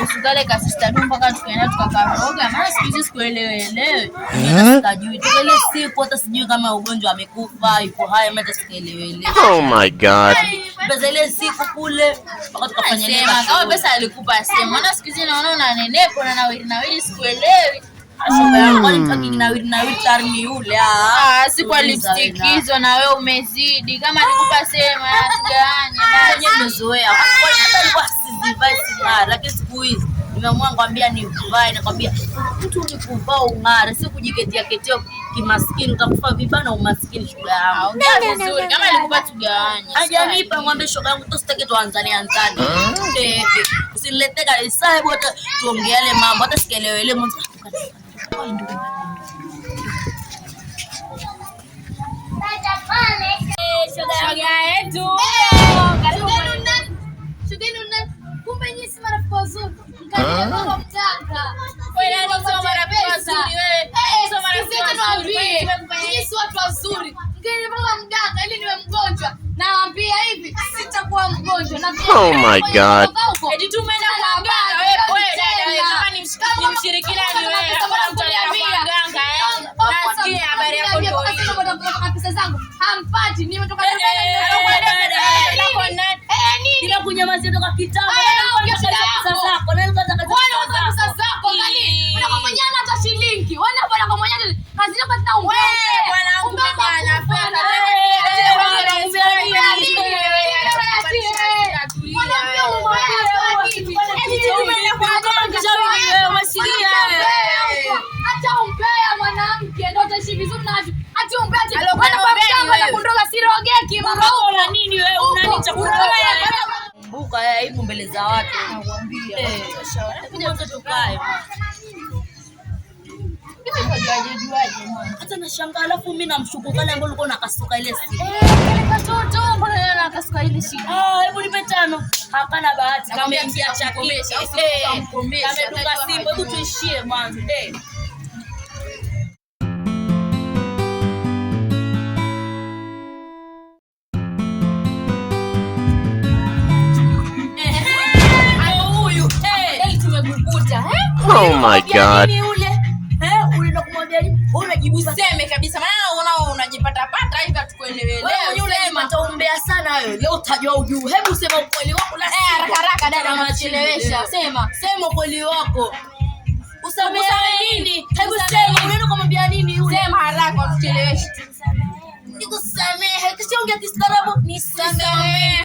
kuhusu kale ka sister tu mpaka tukaenda tukakaroga, maana siku hizi sikuelewe. Sijui tukale siku hata sijui kama ugonjwa amekufa yuko hai, hata sikuelewe. Oh my God. Pesa ile siku kule mpaka tukafanya nini? Kama pesa alikupa sema, maana siku hizi naona unanenepo na nawili sikuelewi. Ashoga yangu nawili tarni yule. Si kwa lipstick hizo na wewe umezidi. Kama nikupa sema tuganye basi nimezoea. Kwa nini alikuwa sizivai sana, lakini siku hizi nimeamua ngwambia nivae, nakwambia mtu ni kuvaa ung'are, si kujiketia keteo kimaskini, utakufa vibana umaskini shoga yangu. Ongea vizuri, kama alikupa tuganye. Hajanipa, ngwambie shoga yangu tusitake tuanzane. Usiniletee kabisa, hebu hata tuongeale mambo, hata sikielewe ile mwanzo. Shoga yetu. Kumbe nyinyi si marafiki wazuri. Mkanielewa mtaka. Wewe ndio sio marafiki wazuri wewe. Sio marafiki wazuri. Nyinyi si watu wazuri. Mkanielewa mganga ili niwe mgonjwa. Nawaambia hivi sitakuwa mgonjwa na oh my God. Eti tumeenda kwa mganga wewe kama ni mshirikina ni wewe. Hakuna mtu aliambia mganga nasikia habari yako ndio hiyo. Pesa zangu hampati, nimetoka bila kunyamazia toka kitambo. Pesa zako na pesa zako ngani unakofanyana hata shilingi wana kwa mwenyewe kazi yako hata wewe bwana kumbe anafanya hata umpea mwanamke ndio utaishi vizuri na hata umpea alokwenda kundoga sirogeki mama una nini wewe unanichakura mbuka ya hivi mbele za watu nakwambia kuja mtoto tukae hata nashangaa, alafu mimi namshuku kale ambaye ulikuwa unakasuka ile siku. Kile katoto mbona yana kasuka ile siku? Hebu nipe tano. Hapana bahati kama ingia chakomesha. Ameduka simu, hebu tuishie mwanzo. Huyu tumekukuta. Oh my God. Unajibu seme kabisa, maana unajipata pata hivi tukuelewe. Wewe unajipata umbea sana wewe. Leo utajua ujue. Hebu sema ukweli wako la haraka dada, unachelewesha. Sema ukweli wako. Usamehe nini? Hebu sema unaenda kumwambia nini yule? Sema haraka usicheleweshe. Nikusamehe. Kisiongea kistaarabu nisamehe.